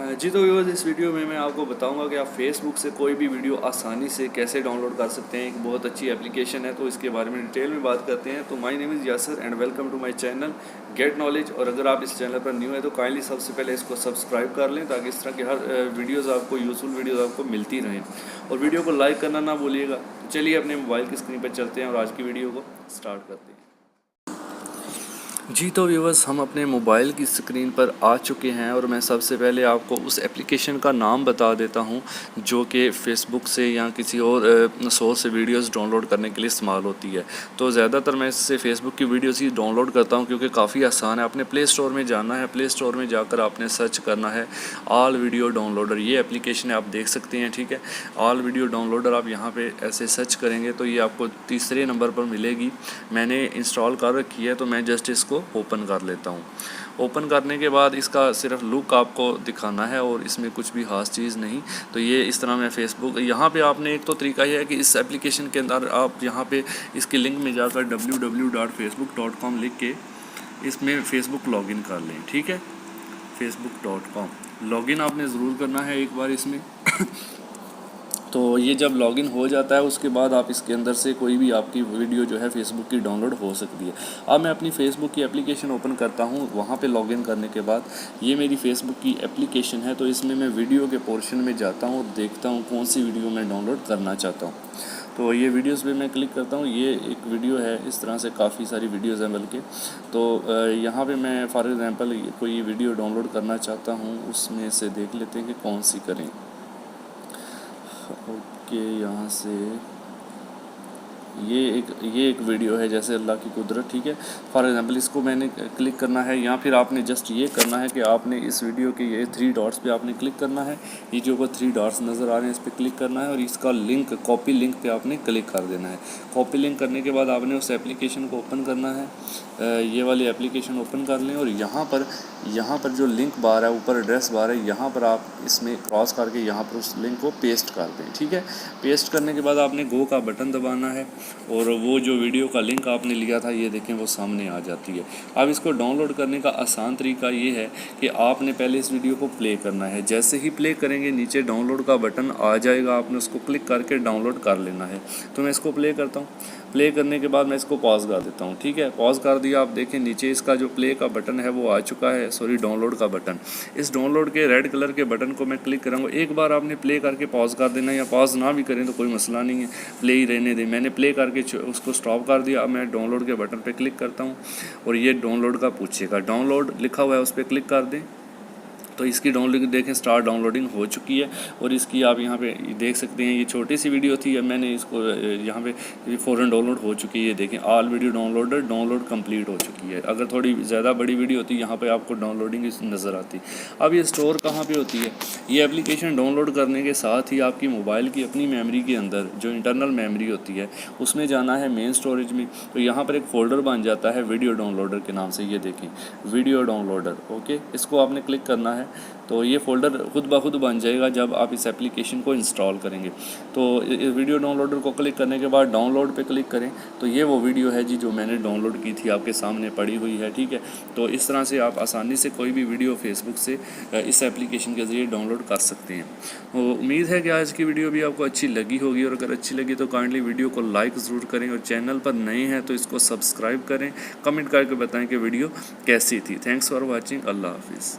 जी तो व्यूअर्स, इस वीडियो में मैं आपको बताऊंगा कि आप फेसबुक से कोई भी वीडियो आसानी से कैसे डाउनलोड कर सकते हैं। एक बहुत अच्छी एप्लीकेशन है, तो इसके बारे में डिटेल में बात करते हैं। तो my name is Yasir and welcome to my channel get knowledge. और अगर आप इस चैनल पर न्यू है तो काइंडली सबसे पहले इसको सब्सक्राइब कर लें, ताकि इस तरह की हर वीडियोज़ आपको यूज़फुल वीडियोज़ आपको मिलती रहें। और वीडियो को लाइक करना ना भूलिएगा। तो चलिए अपने मोबाइल की स्क्रीन पर चलते हैं और आज की वीडियो को स्टार्ट करते हैं। जी तो व्यूअर्स, हम अपने मोबाइल की स्क्रीन पर आ चुके हैं और मैं सबसे पहले आपको उस एप्लीकेशन का नाम बता देता हूं जो कि फ़ेसबुक से या किसी और सोर्स से वीडियोस डाउनलोड करने के लिए इस्तेमाल होती है। तो ज़्यादातर मैं इससे फ़ेसबुक की वीडियोस ही डाउनलोड करता हूं, क्योंकि काफ़ी आसान है। आपने प्ले स्टोर में जाना है, प्ले स्टोर में जाकर आपने सर्च करना है ऑल वीडियो डाउनलोडर। ये एप्लीकेशन है, आप देख सकते हैं, ठीक है। ऑल वीडियो डाउनलोडर आप यहाँ पर ऐसे सर्च करेंगे तो ये आपको तीसरे नंबर पर मिलेगी। मैंने इंस्टॉल कर रखी है, तो मैं जस्ट इसको ओपन कर लेता हूँ। ओपन करने के बाद इसका सिर्फ लुक आपको दिखाना है और इसमें कुछ भी खास चीज़ नहीं। तो ये इस तरह मैं फ़ेसबुक यहाँ पे आपने एक तो तरीका ये है कि इस एप्लीकेशन के अंदर आप यहाँ पे इसके लिंक में जाकर www.facebook.com लिख के इसमें फ़ेसबुक लॉगिन कर लें, ठीक है। facebook.com लॉगिन आपने ज़रूर करना है एक बार इसमें। तो ये जब लॉगिन हो जाता है उसके बाद आप इसके अंदर से कोई भी आपकी वीडियो जो है फेसबुक की डाउनलोड हो सकती है। अब मैं अपनी फ़ेसबुक की एप्लीकेशन ओपन करता हूँ। वहाँ पे लॉगिन करने के बाद ये मेरी फ़ेसबुक की एप्लीकेशन है, तो इसमें मैं वीडियो के पोर्शन में जाता हूँ और देखता हूँ कौन सी वीडियो मैं डाउनलोड करना चाहता हूँ। तो ये वीडियोस पे मैं क्लिक करता हूँ। ये एक वीडियो है, इस तरह से काफ़ी सारी वीडियोस हैं बल्कि। तो यहाँ पे मैं फॉर एग्ज़ाम्पल कोई वीडियो डाउनलोड करना चाहता हूँ, उसमें से देख लेते हैं कि कौन सी करें। ओके, यहाँ से ये एक वीडियो है, जैसे अल्लाह की कुदरत, ठीक है। फॉर एग्जांपल इसको मैंने क्लिक करना है, या फिर आपने जस्ट ये करना है कि आपने इस वीडियो के ये 3 डॉट्स पे आपने क्लिक करना है। ये जो ऊपर 3 डॉट्स नज़र आ रहे हैं इस पर क्लिक करना है और इसका लिंक, कॉपी लिंक पे आपने क्लिक कर देना है। कॉपी लिंक करने के बाद आपने उस एप्लीकेशन को ओपन करना है। ये वाली एप्लीकेशन ओपन कर लें और यहाँ पर जो लिंक बार है, ऊपर एड्रेस बार है, यहाँ पर आप इसमें क्रॉस करके यहाँ पर उस लिंक को पेस्ट कर दें, ठीक है। पेस्ट करने के बाद आपने गो का बटन दबाना है और वो जो वीडियो का लिंक आपने लिया था, ये देखें वो सामने आ जाती है। अब इसको डाउनलोड करने का आसान तरीका ये है कि आपने पहले इस वीडियो को प्ले करना है। जैसे ही प्ले करेंगे नीचे डाउनलोड का बटन आ जाएगा, आपने उसको क्लिक करके डाउनलोड कर लेना है। तो मैं इसको प्ले करता हूँ। प्ले करने के बाद मैं इसको पॉज कर देता हूँ, ठीक है। पॉज कर दिया। आप देखें नीचे इसका जो प्ले का बटन है वो आ चुका है, सॉरी डाउनलोड का बटन। इस डाउनलोड के रेड कलर के बटन को मैं क्लिक करूँगा। एक बार आपने प्ले करके पॉज कर देना, या पॉज ना भी करें तो कोई मसला नहीं है, प्ले ही रहने दें। मैंने प्ले करके उसको स्टॉप कर दिया। अब मैं डाउनलोड के बटन पर क्लिक करता हूँ और ये डाउनलोड का पूछेगा। डाउनलोड लिखा हुआ है, उस पर क्लिक कर दें। तो इसकी डाउनलोडिंग देखें, स्टार्ट डाउनलोडिंग हो चुकी है। और इसकी आप यहाँ पे देख सकते हैं, ये छोटी सी वीडियो थी, अब मैंने इसको यहाँ पे फ़ौरन डाउनलोड हो चुकी है। ये देखें, all video downloader download complete हो चुकी है। अगर थोड़ी ज़्यादा बड़ी वीडियो होती यहाँ पे आपको डाउनलोडिंग नज़र आती। अब ये स्टोर कहाँ पर होती है? ये एप्लीकेशन डाउनलोड करने के साथ ही आपकी मोबाइल की अपनी मेमोरी के अंदर जो इंटरनल मेमोरी होती है उसमें जाना है, मेन स्टोरेज में। तो यहाँ पर एक फ़ोल्डर बन जाता है वीडियो डाउनलोडर के नाम से। ये देखें, वीडियो डाउनलोडर, ओके। इसको आपने क्लिक करना है, तो ये फ़ोल्डर खुद ब खुद बन जाएगा जब आप इस एप्लीकेशन को इंस्टॉल करेंगे। तो वीडियो डाउनलोडर को क्लिक करने के बाद डाउनलोड पे क्लिक करें, तो ये वो वीडियो है जी जो मैंने डाउनलोड की थी, आपके सामने पड़ी हुई है, ठीक है। तो इस तरह से आप आसानी से कोई भी वीडियो फेसबुक से इस एप्लीकेशन के ज़रिए डाउनलोड कर सकते हैं। तो उम्मीद है कि आज की वीडियो भी आपको अच्छी लगी होगी, और अगर अच्छी लगी तो काइंडली वीडियो को लाइक ज़रूर करें, और चैनल पर नए हैं तो इसको सब्सक्राइब करें। कमेंट करके बताएँ कि वीडियो कैसी थी। Thanks for watching. अल्लाह हाफिज़।